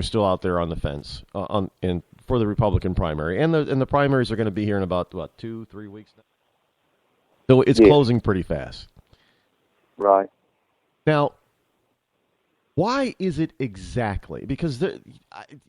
are still out there on the fence for the Republican primary, and the primaries are going to be here in about 2-3 weeks now. So it's closing pretty fast. Right. Now, why is it exactly? Because you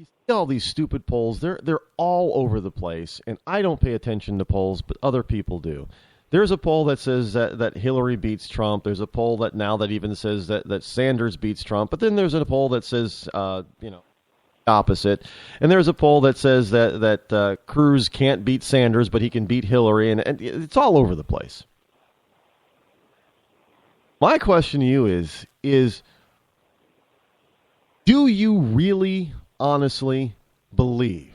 see all these stupid polls. They're all over the place, and I don't pay attention to polls, but other people do. There's a poll that says that Hillary beats Trump. There's a poll that even says that Sanders beats Trump. But then there's a poll that says, opposite. And there's a poll that says that Cruz can't beat Sanders, but he can beat Hillary. And it's all over the place. My question to you is do you really honestly believe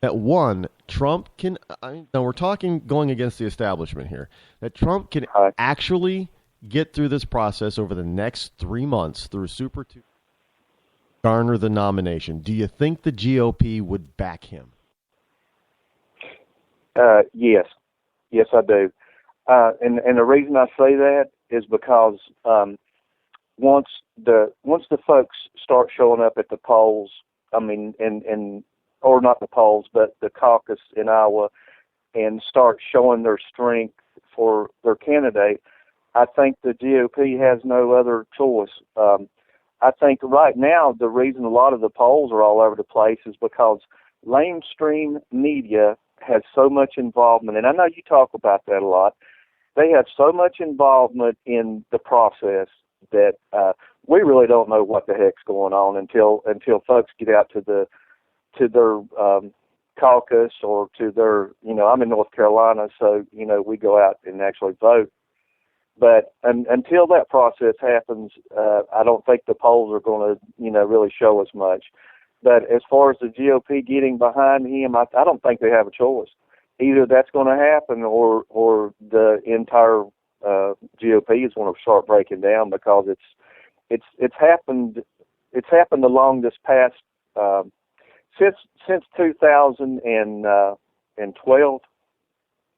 that, one, Trump can, now we're talking going against the establishment here, that Trump can actually get through this process over the next 3 months through Super Tuesday, garner the nomination? Do you think the GOP would back him? Yes. Yes, I do. And the reason I say that is because once the folks start showing up at the polls, or not the polls, but the caucus in Iowa, and start showing their strength for their candidate, I think the GOP has no other choice. I think right now the reason a lot of the polls are all over the place is because mainstream media has so much involvement, and I know you talk about that a lot. They have so much involvement in the process that we really don't know what the heck's going on until folks get out to their caucus or to their, I'm in North Carolina, so, we go out and actually vote. But until that process happens, I don't think the polls are going to, really show us much. But as far as the GOP getting behind him, I don't think they have a choice. Either that's going to happen or the entire GOP is going to start breaking down, because it's happened along this past since 2012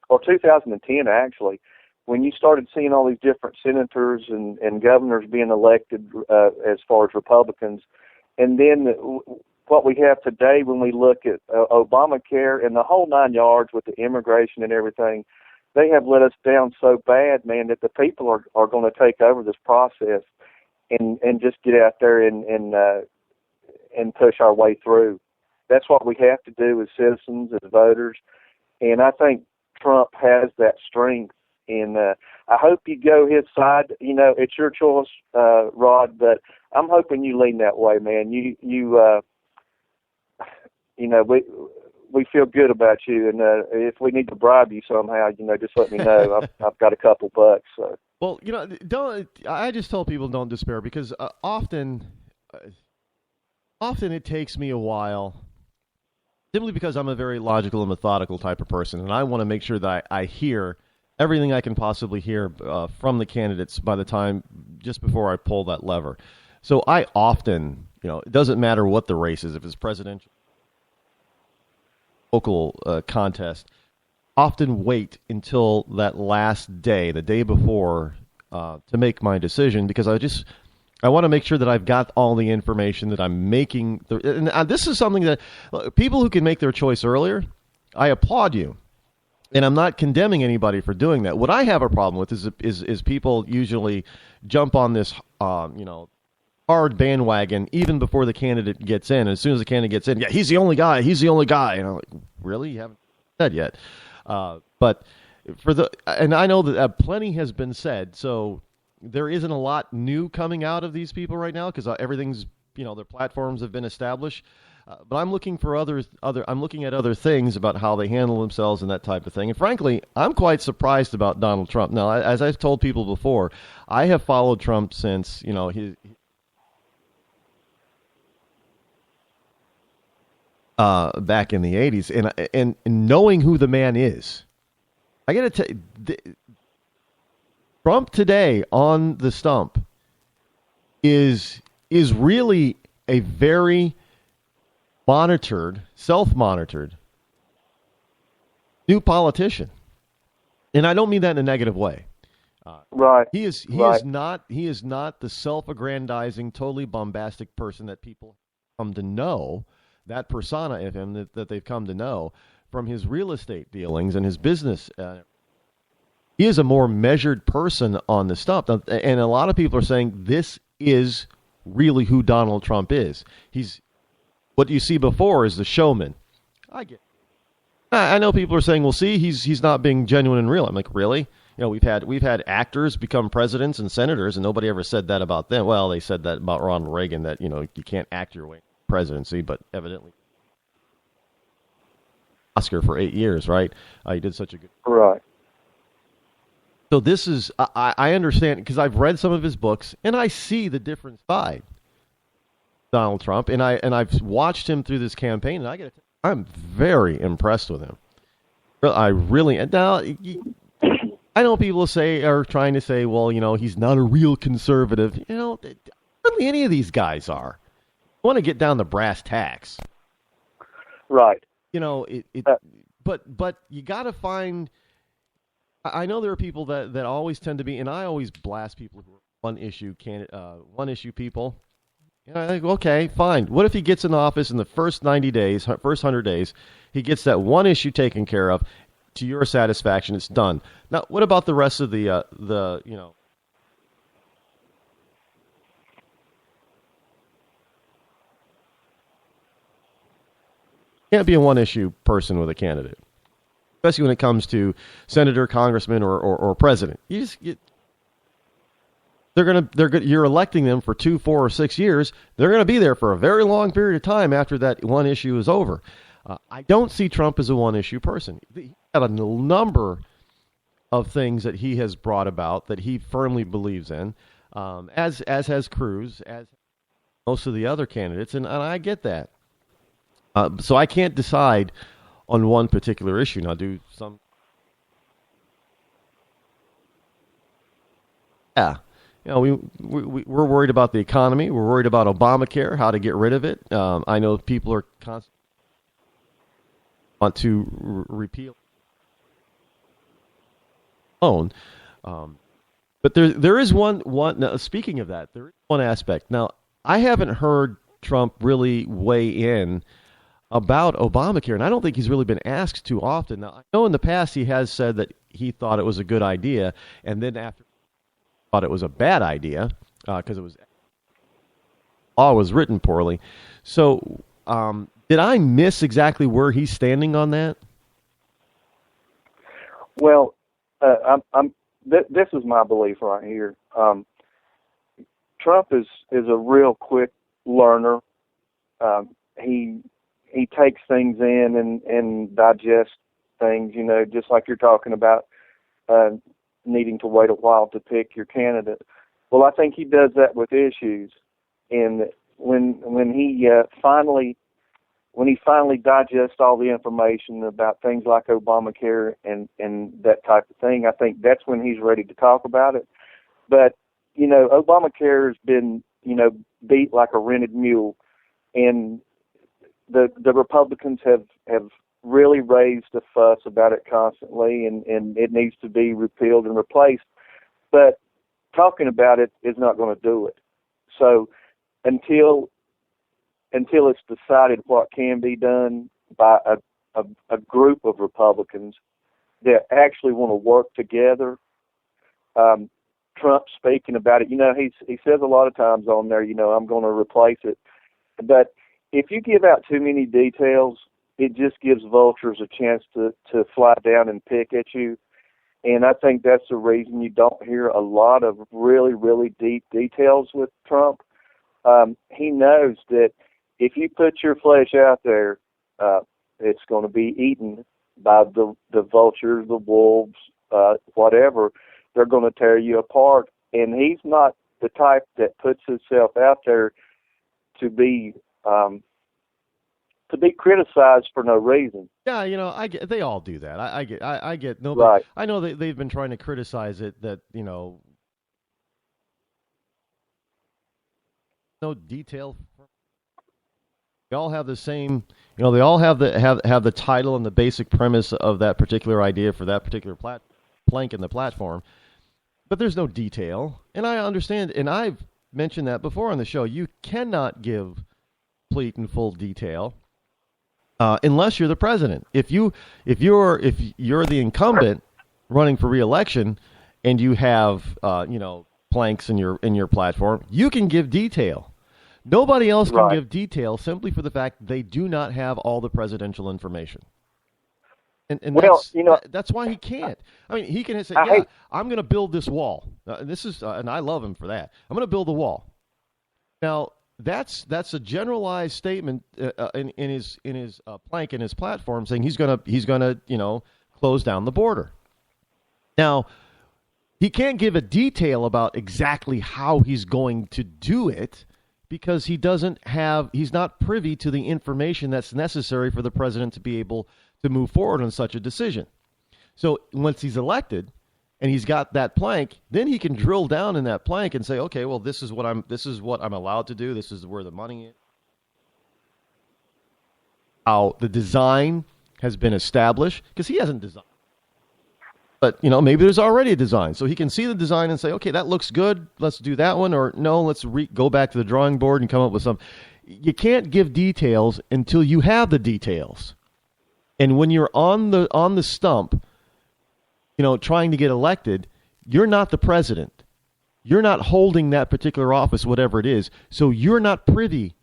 or 2010 actually, when you started seeing all these different senators and governors being elected as far as Republicans, and then what we have today when we look at Obamacare and the whole 9 yards with the immigration and everything, they have let us down so bad, man, that the people are going to take over this process and just get out there and push our way through. That's what we have to do as citizens, as voters, and I think Trump has that strength. And I hope you go his side. It's your choice, Rod, but I'm hoping you lean that way, man. We feel good about you, and if we need to bribe you somehow, just let me know. I've got a couple bucks. So. Well, I just tell people don't despair, because often it takes me a while, simply because I'm a very logical and methodical type of person, and I want to make sure that I hear everything I can possibly hear from the candidates by the time, just before I pull that lever. So I often, it doesn't matter what the race is, if it's presidential, local contest, often wait until that last day, the day before, to make my decision, because I want to make sure that I've got all the information, that I'm making. And this is something that people who can make their choice earlier, I applaud you. And I'm not condemning anybody for doing that. What I have a problem with is people usually jump on this, hard bandwagon even before the candidate gets in. And as soon as the candidate gets in, yeah, he's the only guy. And I'm like, really? You haven't said yet. But and I know that plenty has been said. So there isn't a lot new coming out of these people right now, because everything's, their platforms have been established. But I'm looking for I'm looking at other things about how they handle themselves and that type of thing. And frankly, I'm quite surprised about Donald Trump. Now, as I've told people before, I have followed Trump since, back in the 80s, and knowing who the man is, I got to tell you, Trump today on the stump is really a very self-monitored new politician, and I don't mean that in a negative way. Right. He is not the self-aggrandizing, totally bombastic person that people. come to know, that persona of him that they've come to know from his real estate dealings and his business. He is a more measured person on the stump. And a lot of people are saying this is really who Donald Trump is. He's what you see before is the showman. I know people are saying, well, see, he's not being genuine and real. I'm like, really? You know, we've had actors become presidents and senators, and nobody ever said that about them. Well, they said that about Ronald Reagan, that, you know, you can't act your way to presidency, but evidently Oscar for 8 years, right? He did such a good Right. So this is, I understand, because I've read some of his books, and I see the different side of Donald Trump, and I've watched him through this campaign, and I'm very impressed with him. I really, now, I know people are trying to say, well, you know, he's not a real conservative. You know, hardly any of these guys are. I want to get down to brass tacks. Right. You know, but you got to find. I know there are people that always tend to be, and I always blast people who are one issue people. And I think, okay, fine. What if he gets in office in the first 90 days, first 100 days, he gets that one issue taken care of to your satisfaction, it's done. Now, what about the rest of the you know, can't be a one issue person with a candidate, especially when it comes to senator, congressman, or president. You're electing them for 2, 4, or 6 years. They're going to be there for a very long period of time after that one issue is over. I don't see Trump as a one-issue person. He had a number of things that he has brought about that he firmly believes in, as has Cruz, as most of the other candidates, and I get that. So I can't decide on one particular issue. Now, yeah. You know, we're worried about the economy. We're worried about Obamacare, how to get rid of it. I know people are constantly want to repeal own. But there is one. Now, speaking of that, there is one aspect. Now, I haven't heard Trump really weigh in about Obamacare, and I don't think he's really been asked too often. Now, I know in the past he has said that he thought it was a good idea, and then after thought it was a bad idea because law was written poorly. So, did I miss exactly where he's standing on that? Well, this is my belief right here. Trump is a real quick learner. He takes things in and digests things, you know, just like you're talking about. Needing to wait a while to pick your candidate. Well, I think he does that with issues, and when he finally digests all the information about things like Obamacare and that type of thing, I think that's when he's ready to talk about it. But you know, Obamacare has been, you know, beat like a rented mule, and the Republicans have really raised a fuss about it constantly, and it needs to be repealed and replaced. But talking about it is not going to do it. So until it's decided what can be done by a group of Republicans that actually want to work together, Trump speaking about it, you know, he says a lot of times on there, you know, I'm going to replace it. But if you give out too many details, it just gives vultures a chance to fly down and pick at you. And I think that's the reason you don't hear a lot of really, really deep details with Trump. He knows that if you put your flesh out there, it's going to be eaten by the vultures, the wolves, whatever. They're going to tear you apart. And he's not the type that puts himself out there to be criticized for no reason. Yeah, you know, they all do that. I get nobody. Right. I know they've been trying to criticize it, that, you know, no detail. They all have the same, you know, they all have the title and the basic premise of that particular idea for that particular plank in the platform, but there's no detail. And I understand, and I've mentioned that before on the show. You cannot give complete and full detail, unless you're the president. If you're the incumbent running for re-election, and you have planks in your platform, you can give detail. Nobody else can give detail simply for the fact they do not have all the presidential information. And well, that's why he can't. I mean, he can say, I'm going to build this wall. And I love him for that. I'm going to build a wall. Now, that's a generalized statement in his plank in his platform, saying he's going to close down the border. Now, he can't give a detail about exactly how he's going to do it, because he's not privy to the information that's necessary for the president to be able to move forward on such a decision. So once he's elected and he's got that plank, then he can drill down in that plank and say, okay, well, this is what I'm allowed to do. This is where the money is. How the design has been established, because he hasn't designed. But, maybe there's already a design. So he can see the design and say, okay, that looks good. Let's do that one. Or no, let's go back to the drawing board and come up with some. You can't give details until you have the details. And when you're on the stump, trying to get elected, you're not the president. You're not holding that particular office, whatever it is. So you're not privy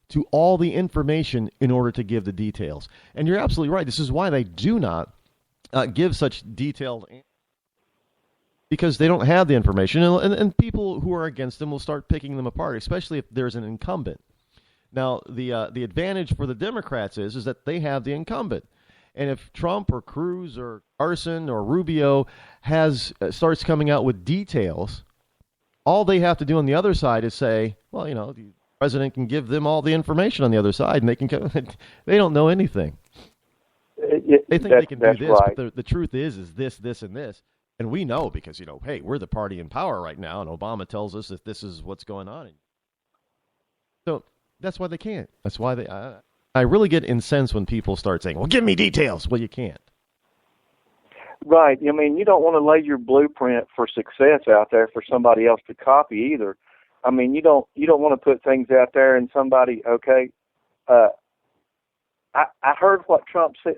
to all the information in order to give the details. And you're absolutely right. This is why they do not give such detailed answers, because they don't have the information. And people who are against them will start picking them apart, especially if there's an incumbent. Now, the advantage for the Democrats is that they have the incumbent. And if Trump or Cruz or Carson or Rubio starts coming out with details, all they have to do on the other side is say, well, the president can give them all the information on the other side, and they can they don't know anything. They think they can do this, right. But the truth is this, this, and this. And we know because, hey, we're the party in power right now, and Obama tells us that this is what's going on. So that's why they can't. That's why I really get incensed when people start saying, well, give me details. Well, you can't. Right. I mean, you don't want to lay your blueprint for success out there for somebody else to copy either. I mean, you don't want to put things out there and somebody, okay, I heard what Trump said.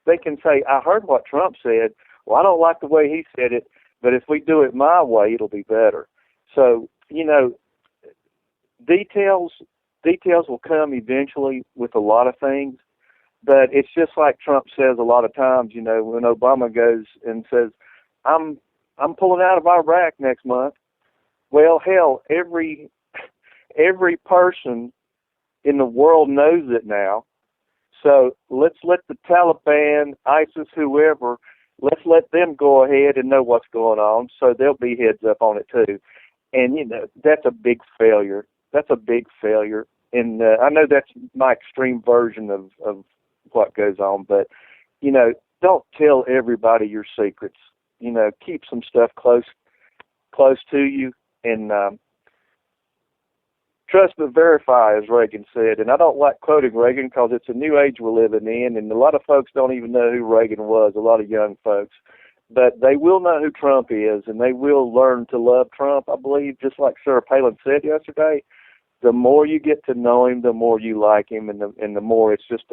They can say, I heard what Trump said. Well, I don't like the way he said it, but if we do it my way, it'll be better. So, details will come eventually with a lot of things, but it's just like Trump says a lot of times, when Obama goes and says, I'm pulling out of Iraq next month. Well, hell, every person in the world knows it now. So let's let the Taliban, ISIS, whoever, let's let them go ahead and know what's going on, so they'll be heads up on it too. And, that's a big failure. That's a big failure. And I know that's my extreme version of what goes on, but, don't tell everybody your secrets. Keep some stuff close to you, and trust but verify, as Reagan said. And I don't like quoting Reagan because it's a new age we're living in, and a lot of folks don't even know who Reagan was, a lot of young folks. But they will know who Trump is, and they will learn to love Trump, I believe, just like Sarah Palin said yesterday. The more you get to know him, the more you like him, and the more it's just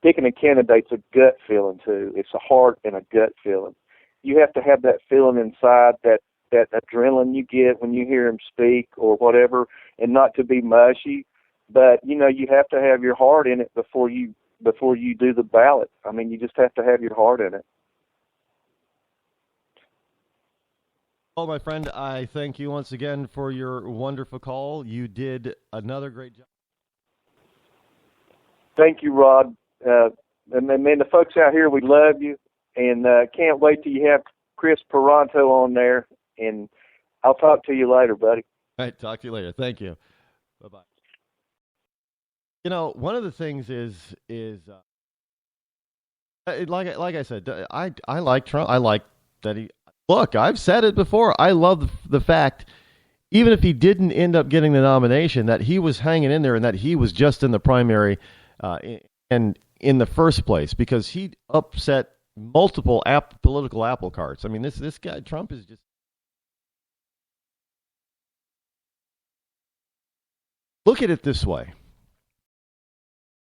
picking a candidate's a gut feeling too. It's a heart and a gut feeling. You have to have that feeling inside, that adrenaline you get when you hear him speak or whatever, and not to be mushy, but you have to have your heart in it before you do the ballot. I mean, you just have to have your heart in it. Well, my friend, I thank you once again for your wonderful call. You did another great job. Thank you, Rod. And man, the folks out here, we love you, and can't wait till you have Chris Peranto on there. And I'll talk to you later, buddy. All right, talk to you later. Thank you. Bye-bye. One of the things is like I said, I like Trump. I like that he. Look, I've said it before. I love the fact, even if he didn't end up getting the nomination, that he was hanging in there and that he was just in the primary and in the first place, because he upset multiple political apple carts. I mean, this guy Trump is just. Look at it this way.